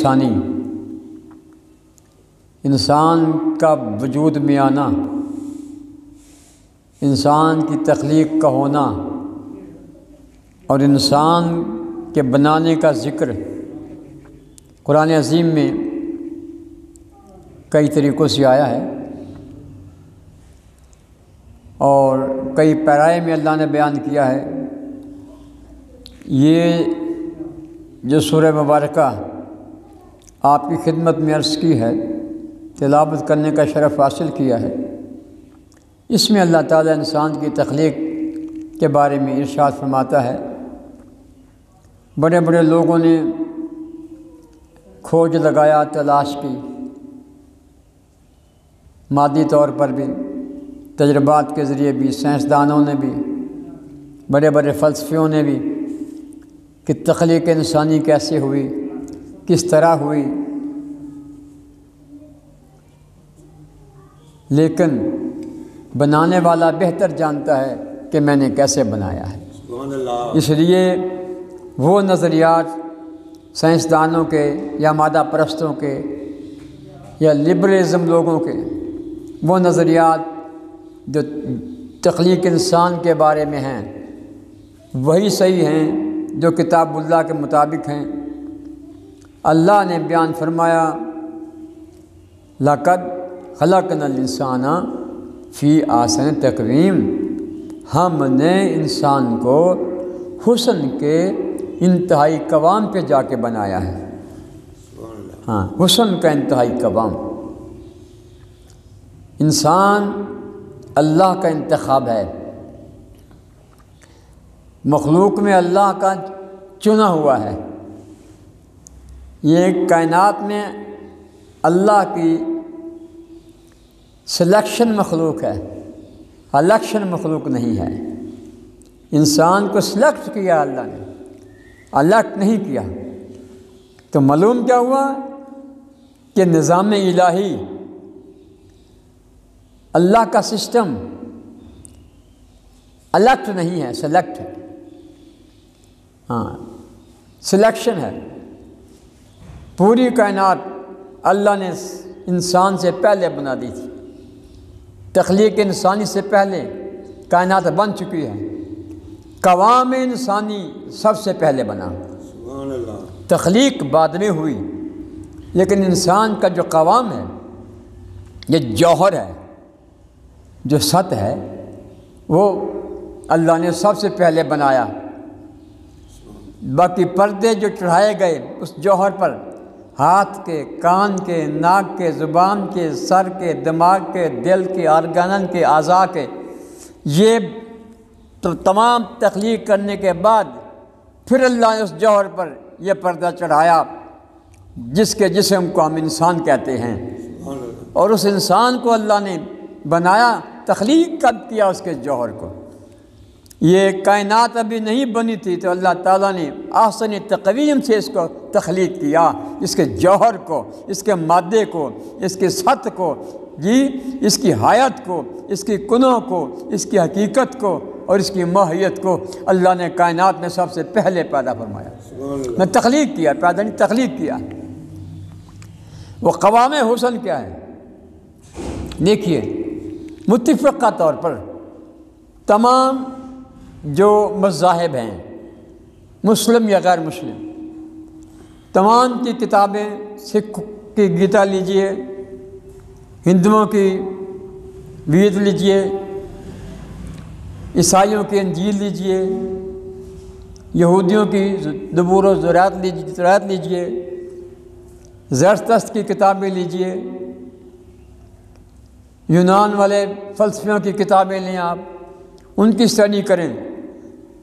انسانی، انسان کا وجود میں آنا، انسان کی تخلیق کا ہونا اور انسان کے بنانے کا ذکر قرآن عظیم میں کئی طریقوں سے آیا ہے، اور کئی پیرائے میں اللہ نے بیان کیا ہے۔ یہ جو سورہ مبارکہ آپ کی خدمت میں عرض کی ہے، تلاوت کرنے کا شرف حاصل کیا ہے، اس میں اللہ تعالیٰ انسان کی تخلیق کے بارے میں ارشاد فرماتا ہے۔ بڑے بڑے لوگوں نے کھوج لگایا، تلاش کی، مادی طور پر بھی، تجربات کے ذریعے بھی، سائنسدانوں نے بھی، بڑے بڑے فلسفیوں نے بھی، کہ تخلیق انسانی کیسے ہوئی، کس طرح ہوئی، لیکن بنانے والا بہتر جانتا ہے کہ میں نے کیسے بنایا ہے۔ سبحان اللہ۔ اس لیے وہ نظریات سائنسدانوں کے یا مادہ پرستوں کے یا لبرلزم لوگوں کے، وہ نظریات جو تخلیق انسان کے بارے میں ہیں، وہی صحیح ہیں جو کتاب اللہ کے مطابق ہیں۔ اللہ نے بیان فرمایا، لَقَدْ خَلَقْنَا الْإِنسَانَ فِي أَحْسَنِ تَقْوِيمٍ، ہم نے انسان کو حسن کے انتہائی قوام پہ جا کے بنایا ہے۔ ہاں، حسن کا انتہائی قوام۔ انسان اللہ کا انتخاب ہے، مخلوق میں اللہ کا چنا ہوا ہے۔ یہ کائنات میں اللہ کی سلیکشن مخلوق ہے، الیکشن مخلوق نہیں ہے۔ انسان کو سلیکٹ کیا اللہ نے، الیکٹ نہیں کیا۔ تو معلوم کیا ہوا کہ نظام الہی، اللہ کا سسٹم الیکٹ نہیں ہے، سلیکٹ ہے۔ ہاں، سلیکشن ہے۔ پوری کائنات اللہ نے انسان سے پہلے بنا دی تھی، تخلیق انسانی سے پہلے کائنات بن چکی ہے۔ قوام انسانی سب سے پہلے بنا، سبحان اللہ۔ تخلیق بعد میں ہوئی، لیکن انسان کا جو قوام ہے، یہ جوہر ہے، جو سطح ہے، وہ اللہ نے سب سے پہلے بنایا۔ باقی پردے جو چڑھائے گئے اس جوہر پر، ہاتھ کے، کان کے، ناک کے، زبان کے، سر کے، دماغ کے، دل کے، آرگنن کے، اعضاء کے، یہ تو تمام تخلیق کرنے کے بعد پھر اللہ نے اس جوہر پر یہ پردہ چڑھایا جس کے جسم کو ہم انسان کہتے ہیں۔ اور اس انسان کو اللہ نے بنایا، تخلیق کب کیا اس کے جوہر کو؟ یہ کائنات ابھی نہیں بنی تھی تو اللہ تعالیٰ نے احسن تقویم سے اس کو تخلیق کیا، اس کے جوہر کو، اس کے مادے کو، اس کے سطح کو، جی، اس کی حیات کو، اس کی کنوں کو، اس کی حقیقت کو اور اس کی ماہیت کو اللہ نے کائنات میں سب سے پہلے پیدا فرمایا۔ میں تخلیق کیا، پیدا نہیں، تخلیق کیا۔ وہ قوام حسن کیا ہے؟ دیکھیے، متفقہ طور پر تمام جو مذاہب ہیں، مسلم یا غیر مسلم، تمام کی کتابیں، سکھ کی گیتا لیجئے، ہندوؤں کی وید لیجئے، عیسائیوں کی انجیل لیجئے، یہودیوں کی زبور و زرات لیجئے، زرتشت کی کتابیں لیجئے، یونان والے فلسفیوں کی کتابیں لیں، آپ ان کی اسٹڈی کریں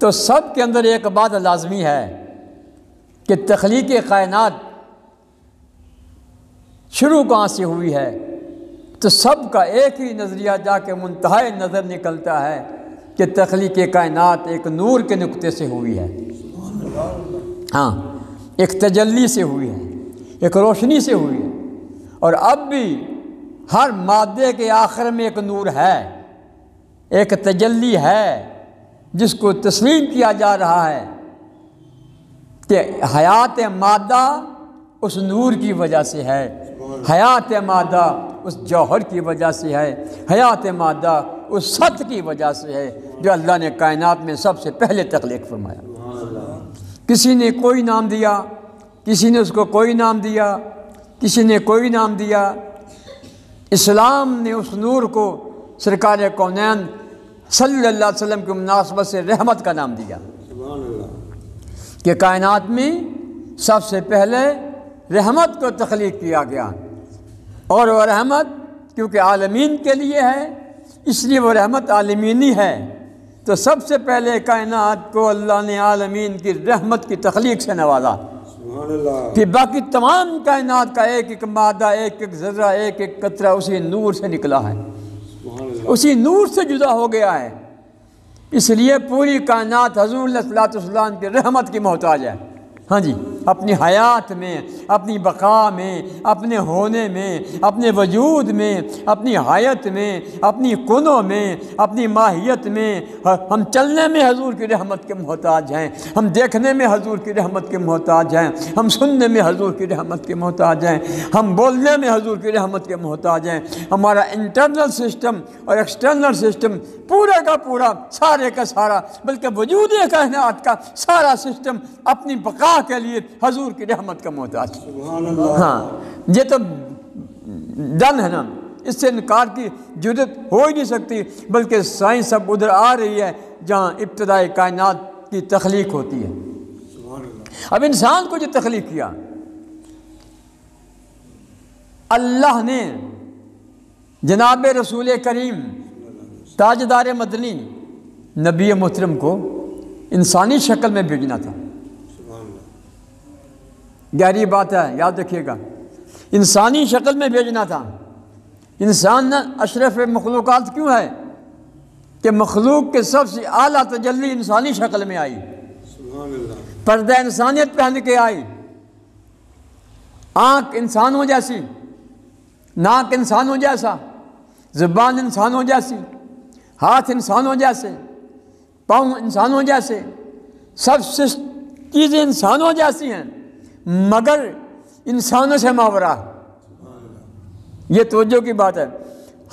تو سب کے اندر ایک بات لازمی ہے کہ تخلیق کائنات شروع کہاں سے ہوئی ہے، تو سب کا ایک ہی نظریہ جا کے منتہائے نظر نکلتا ہے کہ تخلیق کائنات ایک نور کے نقطے سے ہوئی ہے۔ ہاں، ایک تجلی سے ہوئی ہے، ایک روشنی سے ہوئی ہے، اور اب بھی ہر مادے کے آخر میں ایک نور ہے، ایک تجلی ہے جس کو تسلیم کیا جا رہا ہے کہ حیات مادہ اس نور کی وجہ سے ہے، حیات مادہ اس جوہر کی وجہ سے ہے، حیات مادہ اس سطح کی وجہ سے ہے جو اللہ نے کائنات میں سب سے پہلے تخلیق فرمایا۔ کسی نے کوئی نام دیا، کسی نے اس کو کوئی نام دیا، کسی نے کوئی نام دیا، اسلام نے اس نور کو سرکار کونین صلی اللہ علیہ وسلم کی مناسبت سے رحمت کا نام دیا کہ کائنات میں سب سے پہلے رحمت کو تخلیق کیا گیا، اور وہ رحمت کیونکہ عالمین کے لیے ہے اس لیے وہ رحمت عالمینی ہے، تو سب سے پہلے کائنات کو اللہ نے عالمین کی رحمت کی تخلیق سے نوازا، پھر باقی تمام کائنات کا ایک ایک مادہ، ایک ایک ذرہ، ایک ایک قطرہ اسی نور سے نکلا ہے، اسی نور سے جدا ہو گیا ہے، اس لیے پوری کائنات حضور علیہ الصلوۃ والسلام کی رحمت کی محتاج ہے۔ ہاں جی، اپنی حیات میں، اپنی بقا میں، اپنے ہونے میں، اپنے وجود میں، اپنی حیات میں، اپنی کنوں میں، اپنی ماہیت میں ہم چلنے میں حضور کی رحمت کے محتاج ہیں، ہم دیکھنے میں حضور کی رحمت کے محتاج ہیں، ہم سننے میں حضور کی رحمت کے محتاج ہیں، ہم بولنے میں حضور کی رحمت کے محتاج ہیں۔ ہمارا انٹرنل سسٹم اور ایکسٹرنل سسٹم پورا کا پورا، سارے کا سارا، بلکہ وجود کائنات کا سارا سسٹم اپنی بقا کے لیے حضور کی رحمت کا محتاج ہے۔ ہاں، یہ تو ڈن ہے نا، اس سے انکار کی جرات ہو ہی نہیں سکتی، بلکہ سائنس اب ادھر آ رہی ہے جہاں ابتدائی کائنات کی تخلیق ہوتی ہے۔ اب انسان کو جو تخلیق کیا اللہ نے، جناب رسول کریم تاجدار مدنی نبی محترم کو انسانی شکل میں بھیجنا تھا۔ گہری بات ہے، یاد رکھیے گا، انسانی شکل میں بھیجنا تھا۔ انسان اشرف مخلوقات کیوں ہے؟ کہ مخلوق کے سب سے اعلیٰ تجلی انسانی شکل میں آئی، پردہ انسانیت پہن کے آئی، آنکھ انسانوں جیسی، ناک انسانوں جیسا، زبان انسانوں جیسی، ہاتھ انسانوں جیسے، پاؤں انسانوں جیسے، سب چیزیں انسانوں جیسی ہیں، مگر انسانوں سے ماورا۔ یہ توجہ کی بات ہے،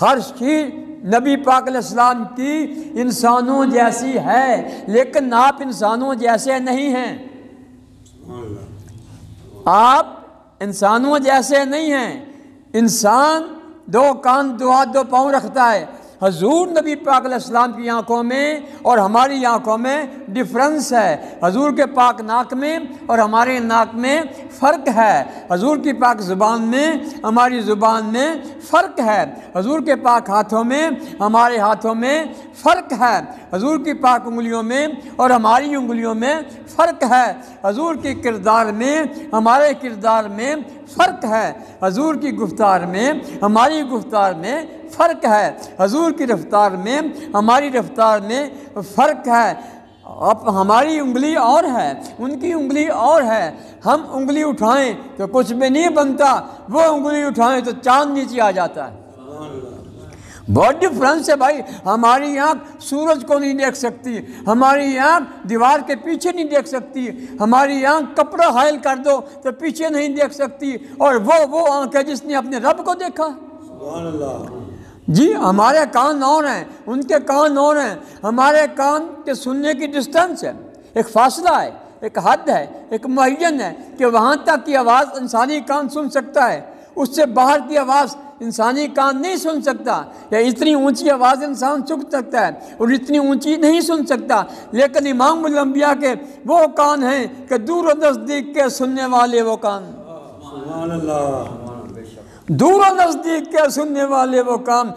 ہر چیز نبی پاک علیہ السلام کی انسانوں جیسی ہے، لیکن آپ انسانوں جیسے نہیں ہیں، آپ انسانوں جیسے نہیں ہیں۔ انسان دو کان، دو ہاتھ، دو پاؤں رکھتا ہے، حضور نبی پاک علیہ السلام کی آنکھوں میں اور ہماری آنکھوں میں ڈفرنس ہے، حضور کے پاک ناک میں اور ہمارے ناک میں فرق ہے، حضور کی پاک زبان میں ہماری زبان میں فرق ہے، حضور کے پاک ہاتھوں میں ہمارے ہاتھوں میں فرق ہے، حضور کی پاک انگلیوں میں اور ہماری انگلیوں میں فرق ہے، حضور کی کردار میں ہمارے کردار میں فرق ہے، حضور کی گفتار میں ہماری گفتار میں فرق ہے، حضور کی رفتار میں ہماری رفتار میں فرق ہے۔ اب ہماری انگلی اور ہے، ان کی انگلی اور ہے، ہم انگلی اٹھائیں تو کچھ بھی نہیں بنتا، وہ انگلی اٹھائیں تو چاند نیچے آ جاتا ہے۔ بہت ڈفرنس ہے بھائی، ہماری آنکھ سورج کو نہیں دیکھ سکتی، ہماری آنکھ دیوار کے پیچھے نہیں دیکھ سکتی، ہماری آنکھ کپڑا حائل کر دو تو پیچھے نہیں دیکھ سکتی، اور وہ آنکھ ہے جس نے اپنے رب کو دیکھا۔ جی، ہمارے کان اور ہیں، ان کے کان اور ہیں، ہمارے کان کے سننے کی ڈسٹنس ہے، ایک فاصلہ ہے، ایک حد ہے، ایک معین ہے کہ وہاں تک کی آواز انسانی کان سن سکتا ہے، اس سے باہر کی آواز انسانی کان نہیں سن سکتا، یا اتنی اونچی آواز انسان سن سکتا ہے اور اتنی اونچی نہیں سن سکتا، لیکن امام الانبیاء کے وہ کان ہیں کہ دور و نزدیک کے سننے والے وہ کان، سبحان اللہ، دور و نزدیک کے سننے والے وہ کان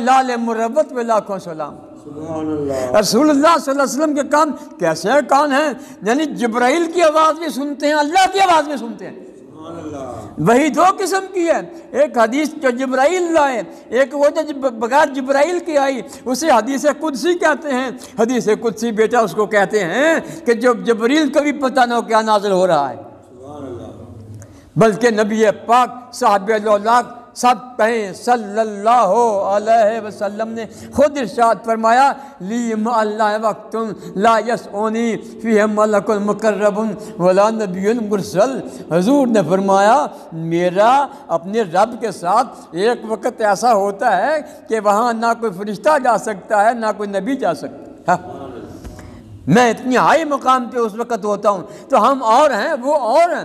لال مروت و لاکھوں سلام۔ سبحان اللہ، رسول اللہ صلی اللہ علیہ وسلم کے کان کیسے کان ہیں؟ یعنی جبرائیل کی آواز بھی سنتے ہیں، اللہ کی آواز بھی سنتے ہیں۔ سبحان اللہ، وہی دو قسم کی ہے، ایک حدیث جو جبرائیل لائے، ایک وہ جو بغیر جبرائیل کی آئی، اسے حدیث قدسی کہتے ہیں۔ حدیث قدسی بیٹا اس کو کہتے ہیں کہ جو جبرائیل کو بھی پتہ نہ ہو کیا نازل ہو رہا ہے، سبحان اللہ، بلکہ نبی پاک صاحب لولاک سب کہیں صلی اللہ علیہ وسلم نے خود ارشاد فرمایا لی مع اللہ وقت لا یسعنی فیہ ملک مقرب ولا نبی مرسل۔ حضور نے فرمایا میرا اپنے رب کے ساتھ ایک وقت ایسا ہوتا ہے کہ وہاں نہ کوئی فرشتہ جا سکتا ہے نہ کوئی نبی جا سکتا ہے۔ میں اتنی ہائی مقام پہ اس وقت ہوتا ہوں، تو ہم اور ہیں وہ اور ہیں۔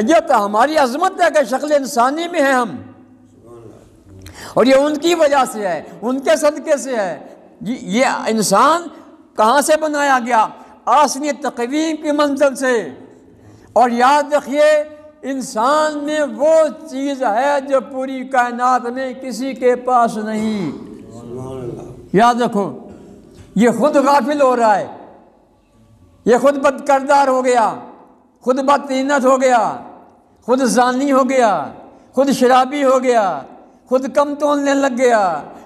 یہ تو ہماری عظمت ہے کہ شکل انسانی میں ہیں ہم، اور یہ ان کی وجہ سے ہے، ان کے صدقے سے ہے۔ یہ انسان کہاں سے بنایا گیا؟ آسنی تقویم کی منزل سے۔ اور یاد رکھیے انسان میں وہ چیز ہے جو پوری کائنات میں کسی کے پاس نہیں۔ یاد رکھو، یہ خود غافل ہو رہا ہے، یہ خود بد کردار ہو گیا، خود بدتینت ہو گیا، خود زانی ہو گیا، خود شرابی ہو گیا، خود کم تولنے لگ گیا،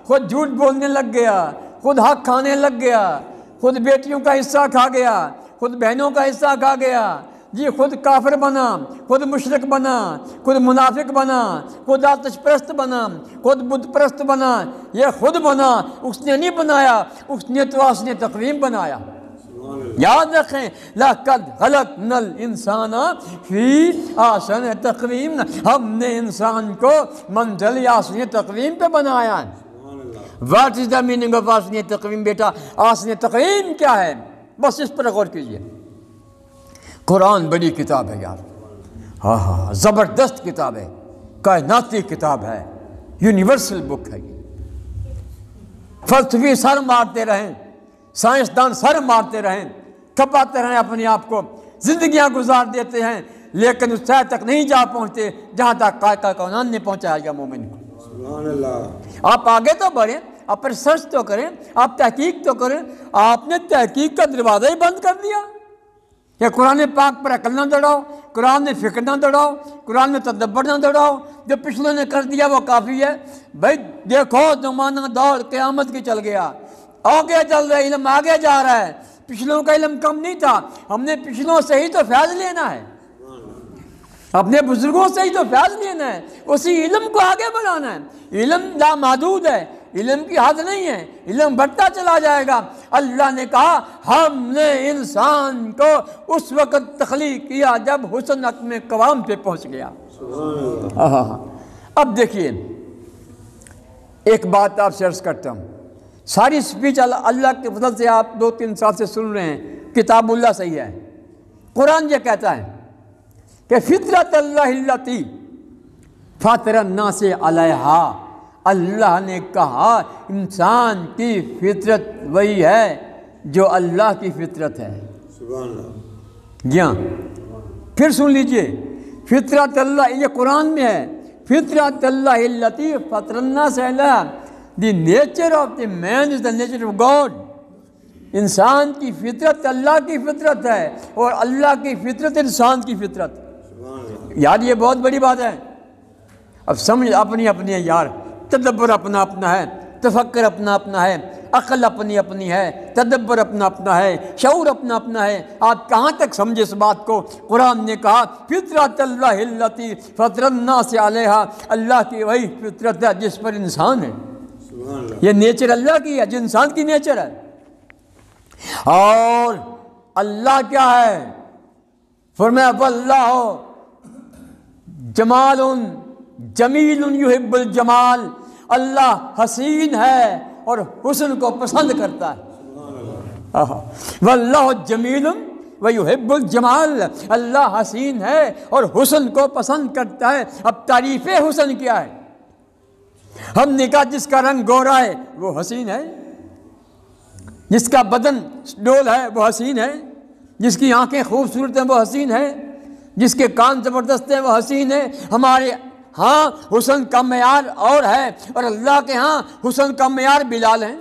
خود جھوٹ بولنے لگ گیا، خود حق کھانے لگ گیا، خود بیٹیوں کا حصہ کھا گیا، خود بہنوں کا حصہ کھا گیا، جی خود کافر بنا، خود مشرک بنا، خود منافق بنا، خود آتش پرست بنا، خود بت پرست بنا۔ یہ خود بنا، اس نے نہیں بنایا، اس نے تو آسن تقویم بنایا۔ یاد رکھیں لَقَدْ خَلَقْنَا الْإِنسَانَ فِي أَحْسَنِ تَقْوِيمٍ، ہم نے انسان کو منزل آسن تقویم پہ بنایا ہے۔ What is the meaning of آسن تقویم بیٹا؟ آسن تقویم کیا ہے؟ بس اس پر غور کیجئے۔ قرآن بڑی کتاب ہے یار، ہاں ہاں زبردست کتاب ہے، کائناتی کتاب ہے، یونیورسل بک ہے۔ فلسفی سر مارتے رہیں، سائنسدان سر مارتے رہیں، کھپاتے رہیں اپنے آپ کو، زندگیاں گزار دیتے ہیں، لیکن اس سطح تک نہیں جا پہنچتے جہاں تک قائقہ کونان نے پہنچایا گیا مومن کو۔ سبحان اللہ۔ آپ آگے تو بڑھیں، آپ ریسرچ تو کریں، آپ تحقیق تو کریں۔ آپ نے تحقیق کا دروازہ ہی بند کر دیا کہ قرآن پاک پر عقل نہ دوڑاؤ، قرآن میں فکر نہ دوڑاؤ، قرآن میں تدبر نہ دوڑاؤ، جو پچھلوں نے کر دیا وہ کافی ہے۔ بھائی دیکھو زمانہ دور قیامت کی چل گیا، آگے چل رہا ہے، علم آگے جا رہا ہے، پچھلوں کا علم کم نہیں تھا، ہم نے پچھلوں سے ہی تو فیض لینا ہے، اپنے بزرگوں سے ہی تو فیض لینا ہے، اسی علم کو آگے بڑھانا ہے۔ علم لامحدود ہے، علم کی حد نہیں ہے، علم بڑھتا چلا جائے گا۔ اللہ نے کہا ہم نے انسان کو اس وقت تخلیق کیا جب حسن حکم قوام پہ پہنچ گیا۔ اب دیکھیے ایک بات آپ سے عرض کرتا ہوں، ساری سپیچ اللہ کے فضل سے آپ 2-3 سال سے سن رہے ہیں، کتاب اللہ صحیح ہے، قرآن یہ کہتا ہے کہ فطرت اللہ التی فاطر الناس علیہا، اللہ نے کہا انسان کی فطرت وہی ہے جو اللہ کی فطرت ہے۔ سبحان اللہ۔ جی ہاں، پھر سن لیجئے، فطرت اللہ، یہ قرآن میں ہے، فطرت اللہ التی فاطر الناس علیہا، the nature of the man is the nature of God. انسان کی فطرت اللہ کی فطرت ہے اور اللہ کی فطرت انسان کی فطرت۔ یار یہ بہت بڑی بات ہے۔ اب سمجھ اپنی اپنی ہے یار، تدبر اپنا اپنا ہے، تفکر اپنا اپنا ہے، عقل اپنی اپنی ہے، تدبر اپنا اپنا ہے، شعور اپنا اپنا ہے۔ آپ کہاں تک سمجھے اس بات کو؟ قرآن نے کہا فطرت اللہ التی فطر الناس علیہا، اللہ کی وہی فطرت ہے جس پر انسان ہے۔ یہ نیچر اللہ کی ہے جو انسان کی نیچر ہے۔ اور اللہ کیا ہے؟ فرمایا واللہ جمال جمیل یحب الجمال، اللہ حسین ہے اور حسن کو پسند کرتا ہے۔ واللہ جمیل ویحب الجمال، اللہ حسین ہے اور حسن کو پسند کرتا ہے۔ اب تعریف حسن کیا ہے؟ ہم نے کہا جس کا رنگ گورا ہے وہ حسین ہے، جس کا بدن ڈول ہے وہ حسین ہے، جس کی آنکھیں خوبصورت ہیں وہ حسین ہے، جس کے کان زبردست ہیں وہ حسین ہے۔ ہمارے ہاں حسن کا معیار اور ہے، اور اللہ کے ہاں حسن کا معیار بلال ہے۔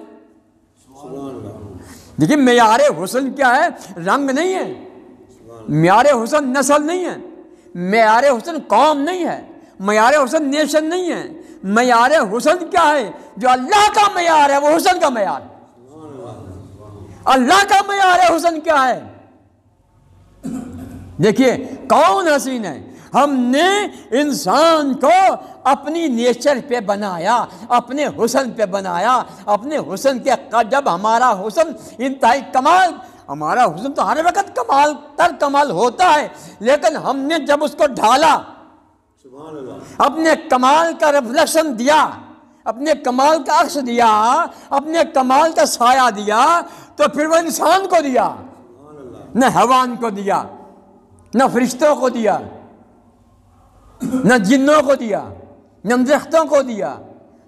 دیکھیے معیار حسن کیا ہے؟ رنگ نہیں ہے، معیار حسن نسل نہیں ہے، معیار حسن قوم نہیں ہے، معیار حسن نیشن نہیں ہے۔ معیار حسن کیا ہے؟ جو اللہ کا معیار ہے وہ حسن کا معیار ہے۔ اللہ کا معیار حسن کیا ہے؟ دیکھیے کون حسین ہے؟ ہم نے انسان کو اپنی نیچر پہ بنایا، اپنے حسن پہ بنایا، اپنے حسن کے جب ہمارا حسن انتہائی کمال، ہمارا حسن تو ہر وقت کمال تر کمال ہوتا ہے، لیکن ہم نے جب اس کو ڈھالا، سبحان اللہ، اپنے کمال کا ریفلیکشن دیا، اپنے کمال کا عکس دیا، اپنے کمال کا سایہ دیا، تو پھر وہ انسان کو دیا، نہ حیوان کو دیا، نہ فرشتوں کو دیا، نہ جنوں کو دیا، نہ درختوں کو دیا،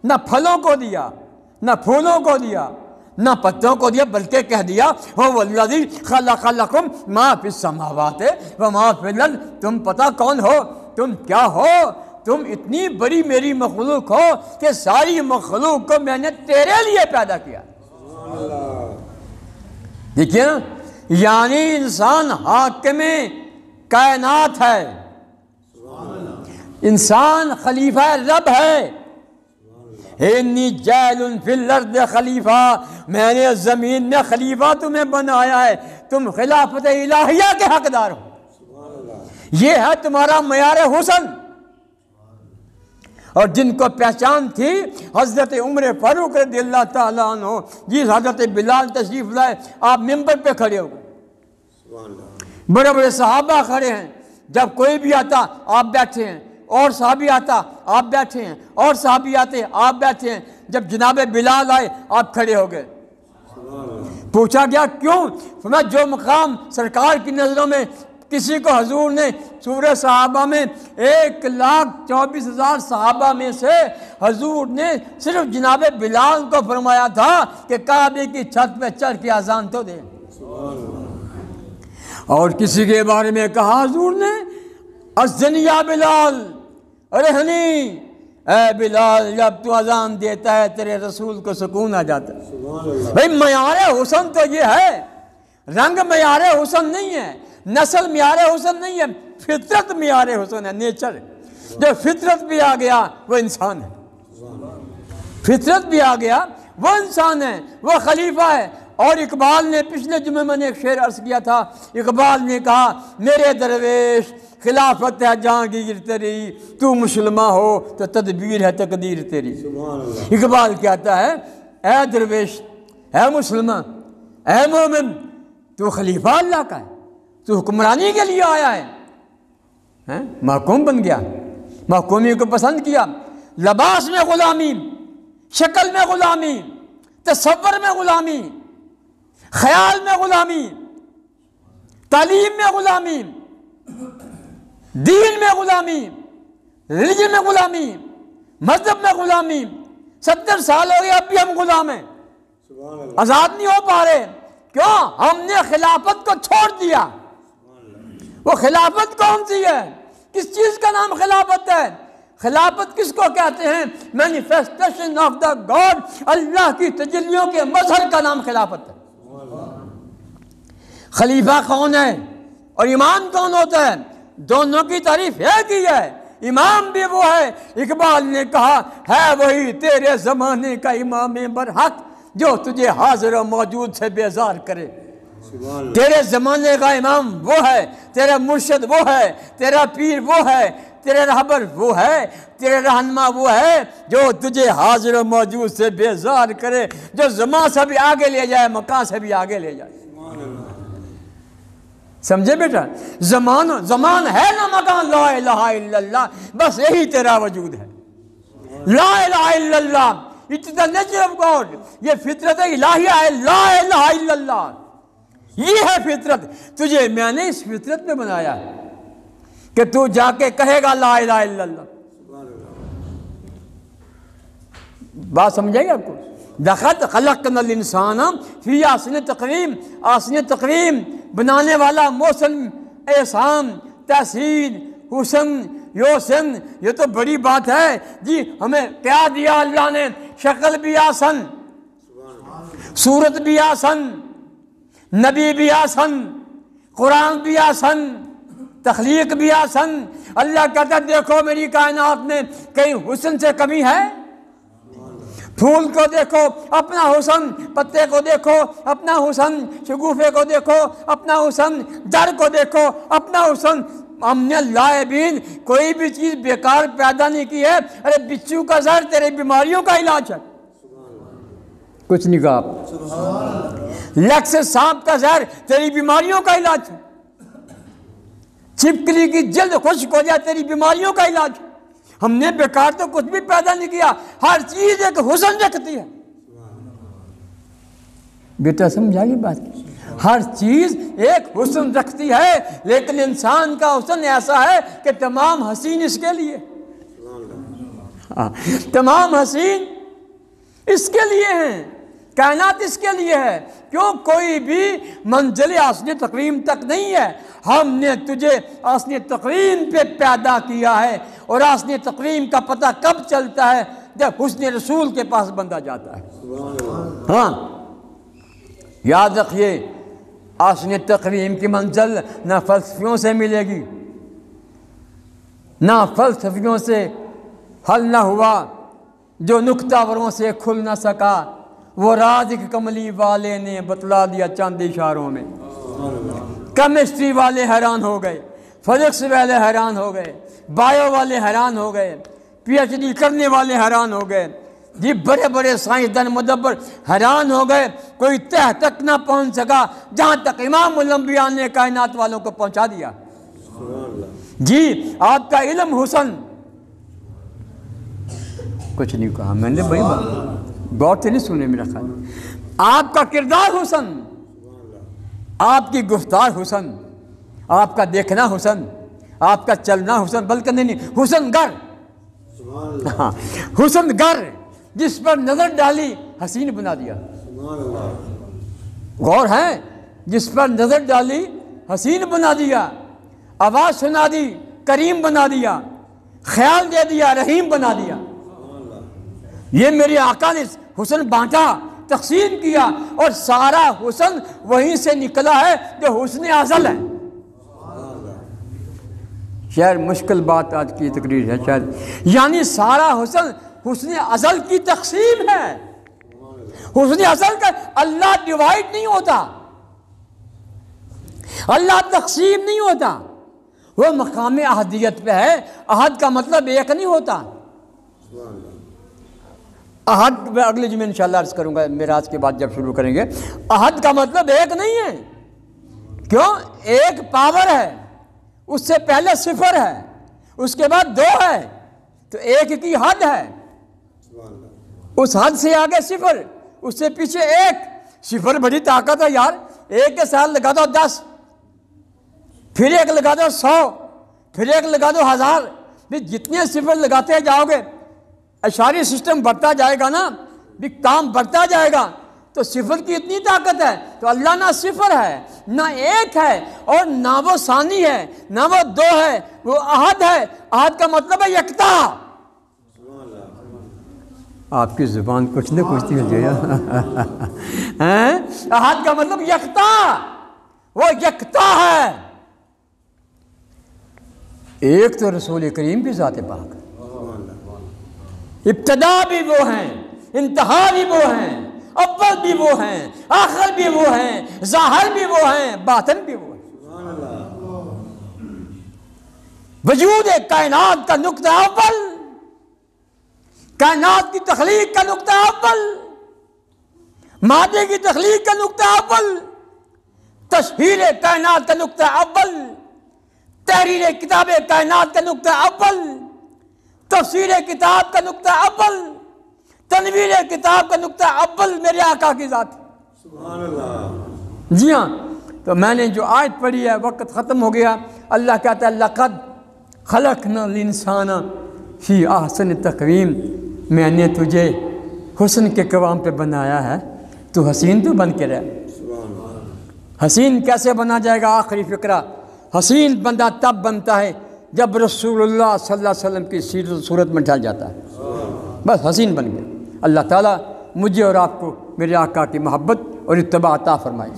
نہ پھلوں کو دیا، نہ پھولوں کو دیا، نہ پتوں کو دیا، بلکہ کہہ دیا هو الذی خلق لکم ما فی السماوات وما فی الارض، تم پتہ کون ہو، تم کیا ہو، تم اتنی بڑی میری مخلوق ہو کہ ساری مخلوق کو میں نے تیرے لیے پیدا کیا۔ دیکھیے نا، یعنی انسان حاکم کائنات ہے، انسان خلیفہ رب ہے۔ انی جاعل فی الارض خلیفہ، میں نے زمین میں خلیفہ تمہیں بنایا ہے، تم خلافت الہیہ کے حقدار ہو، یہ ہے تمہارا معیار حسن۔ اور جن کو پہچان تھی حضرت عمر فاروق رضی اللہ تعالیٰ عنہ، جی حضرت بلال تشریف لائے، آپ ممبر پہ کھڑے ہو گئے، بڑے بڑے صحابہ کھڑے ہیں، جب کوئی بھی آتا آپ بیٹھے ہیں، اور صحابی آتا آپ بیٹھے ہیں، اور صحابی آتے آپ بیٹھے ہیں، جب جناب بلال آئے آپ کھڑے ہو گئے۔ پوچھا گیا کیوں؟ فرمایا جو مقام سرکار کی نظروں میں کسی کو حضور نے سورہ صحابہ میں 1,24,000 صحابہ میں سے حضور نے صرف جناب بلال کو فرمایا تھا کہ کعبے کی چھت پہ چڑھ کے اذان تو دے، اور کسی کے بارے میں کہا حضور نے اذن یا بلال رہنی، اے بلال جب تو اذان دیتا ہے تیرے رسول کو سکون آ جاتا ہے۔ بھئی معیار حسن تو یہ ہے، رنگ معیار حسن نہیں ہے، نسل معیار حسن نہیں ہے، فطرت معیار حسن ہے، نیچر۔ جو فطرت بھی آ گیا وہ انسان ہے، فطرت بھی آ گیا وہ انسان ہے، وہ خلیفہ ہے۔ اور اقبال نے پچھلے جمعے میں نے ایک شعر عرض کیا تھا، اقبال نے کہا میرے درویش خلافت ہے جہانگیر تیری، تو مسلمان ہو تو تدبیر ہے تقدیر تیری۔ اقبال کہتا ہے اے درویش، اے مسلمان، اے مومن، تو خلیفہ اللہ کا ہے، تو حکمرانی کے لیے آیا ہے، محکوم بن گیا، محکومی کو پسند کیا، لباس میں غلامی، شکل میں غلامی، تصور میں غلامی، خیال میں غلامی، تعلیم میں غلامی، دین میں غلامی، ریلیجن میں غلامی، مذہب میں غلامی۔ 70 سال ہو گئے اب بھی ہم غلام ہیں، آزاد نہیں ہو پا رہے۔ کیوں؟ ہم نے خلافت کو چھوڑ دیا۔ وہ خلافت کون سی ہے؟ کس چیز کا نام خلافت ہے؟ خلافت کس کو کہتے ہیں؟ مینیفیسٹیشن آف دا گاڈ، اللہ کی تجلیوں کے مظہر کا نام خلافت ہے۔ خلیفہ کون ہے اور امام کون ہوتا ہے؟ دونوں کی تعریف ایک ہی ہے، امام بھی وہ ہے۔ اقبال نے کہا ہے وہی تیرے زمانے کا امام برحق جو تجھے حاضر و موجود سے بیزار کرے۔ تیرے زمانے کا امام وہ ہے، تیرا مرشد وہ ہے، تیرا پیر وہ ہے، تیرے رہبر وہ ہے، تیرے رہنما وہ ہے جو تجھے حاضر و موجود سے بیزار کرے، جو زمان سے بھی آگے لے جائے، مکان سے بھی آگے لے جائے۔ سمجھے بیٹا؟ زمان ہے نہ مکان، لا الہ الا اللہ، بس یہی تیرا وجود ہے، لا الہ الا اللہ، it is the nature of God, یہ فطرت الہیہ ہے، لا الہ الا اللہ، یہ ہے فطرت۔ تجھے میں نے اس فطرت میں بنایا ہے کہ تو جا کے کہے گا لا الہ الا اللہ۔ بات سمجھے گا آپ کو؟ لقد خلقنا الانسان فی احسن تقویم، احسن تقویم بنانے والا، محسن، احسان، تحسین، حسن، یوسن، یہ تو بڑی بات ہے جی۔ ہمیں کیا دیا اللہ نے؟ شکل بھی آسن، صورت بھی آسن، نبی بھی آسن، قرآن بھی آسن، تخلیق بھی آسن۔ اللہ کہتا ہے دیکھو میری کائنات میں کہیں حسن سے کمی ہے؟ پھول کو دیکھو اپنا حسن، پتے کو دیکھو اپنا حسن، شگوفے کو دیکھو اپنا حسن، جڑ کو دیکھو اپنا حسن، ہم نے لائبین کوئی بھی چیز بیکار پیدا نہیں کی ہے. ارے بچھو کا زہر تیرے بیماریوں کا علاج ہے. کچھ نہیں کہا آپ. لکس سانپ کا زہر تیری بیماریوں کا علاج ہے. چھپکلی کی جلد خشک ہو جائے تیری بیماریوں کا علاج ہے. ہم نے بیکار تو کچھ بھی پیدا نہیں کیا. ہر چیز ایک حسن رکھتی ہے. بیٹا سمجھا یہ بات؟ ہر چیز ایک حسن رکھتی ہے، لیکن انسان کا حسن ایسا ہے کہ تمام حسین اس کے لیے، تمام حسین اس کے لیے ہیں، کائنات اس کے لیے ہے. کیوں؟ کوئی بھی منزل حسن تقویم تک نہیں ہے. ہم نے تجھے حسن تقویم پہ پیدا کیا ہے، اور حسن تقویم کا پتہ کب چلتا ہے؟ جب حسن رسول کے پاس بندہ جاتا ہے. ہاں یاد رکھیے، حسن تقویم کی منزل نہ فلسفیوں سے ملے گی، نہ فلسفیوں سے حل نہ ہوا. جو نکتہ وروں سے کھل نہ سکا وہ راز ایک کملی والے نے بتلا دیا چند اشاروں میں. کیمسٹری والے حیران ہو گئے، فزکس والے حیران ہو گئے، بایو والے حیران ہو گئے، پی ایچ ڈی کرنے والے حیران ہو گئے. جی بڑے بڑے سائنسدان مدبر حیران ہو گئے. کوئی تہ تک نہ پہنچ سکا جہاں تک امام الانبیاء نے کائنات والوں کو پہنچا دیا. جی آپ کا علم حسن، کچھ نہیں کہا میں نے بھائی، غور سے نہیں سنے میرا خیال. آپ کا کردار حسن، آپ کی گفتار حسن، آپ کا دیکھنا حسن، آپ کا چلنا حسن، بلکہ نہیں حسن گر. ہاں حسن گر، جس پر نظر ڈالی حسین بنا دیا. غور ہے، جس پر نظر ڈالی حسین بنا دیا، آواز سنا دی کریم بنا دیا، خیال دے دیا رحیم بنا دیا. یہ میرے آقا نے حسن بانٹا، تقسیم کیا، اور سارا حسن وہیں سے نکلا ہے جو حسن ازل ہے. شاید مشکل بات آج کی تقریر ہے شاید، یعنی سارا حسن حسن ازل کی تقسیم ہے. حسن ازل کا اللہ ڈیوائڈ نہیں ہوتا، اللہ تقسیم نہیں ہوتا، وہ مقام احدیت پہ ہے. احد کا مطلب ایک نہیں ہوتا. احد میں اگلے جمعے انشاءاللہ عرض کروں گا معراج کے بعد جب شروع کریں گے. احد کا مطلب ایک نہیں ہے. کیوں؟ ایک پاور ہے، اس سے پہلے صفر ہے، اس کے بعد دو ہے، تو ایک کی حد ہے، اس حد سے آگے صفر، اس سے پیچھے ایک. صفر بڑی طاقت ہے یار. ایک کے ساتھ لگا دو 10، پھر ایک لگا دو 100، پھر ایک لگا دو 1000. جتنے صفر لگاتے جاؤ گے اشاری سسٹم بڑھتا جائے گا نا، بھی کام بڑھتا جائے گا. تو صفر کی اتنی طاقت ہے. تو اللہ نہ صفر ہے، نہ ایک ہے، اور نہ وہ ثانی ہے، نہ وہ دو ہے، وہ احد ہے. احد کا مطلب ہے یکتا. آپ کی زبان کچھ نہ کچھ نہیں ہے. احد کا مطلب یکتا، وہ یکتا ہے. ایک تو رسول کریم کی ذات پاک، ابتدا بھی وہ ہیں، انتہا بھی وہ ہیں، اول بھی وہ ہیں، آخر بھی وہ ہیں، ظاہر بھی وہ ہیں، باطن بھی وہ ہیں. وجود کائنات کا نقطہ اول، کائنات کی تخلیق کا نقطہ اول، مادے کی تخلیق کا نقطہ اول، تشہیر کائنات کا نقطہ اول، تحریر کتاب کائنات کا نقطہ اول، تفسیر کتاب کا نقطہ اول، تنویر کتاب کا نقطہ اول میرے آقا کی ذات. سبحان اللہ. جی ہاں، تو میں نے جو آیت پڑھی ہے، وقت ختم ہو گیا. اللہ کہتا ہے لقد خلقنا الانسان فی احسن تقویم. میں نے تجھے حسن کے قوام پہ بنایا ہے، تو حسین تو بن کے رہ. حسین کیسے بنا جائے گا؟ آخری فقرہ. حسین بندہ تب بنتا ہے جب رسول اللہ صلی اللہ علیہ وسلم کی صورت میں ڈھل جاتا ہے، بس حسین بن گیا. اللہ تعالیٰ مجھے اور آپ کو میرے آقا کی محبت اور اتباع عطا فرمائے.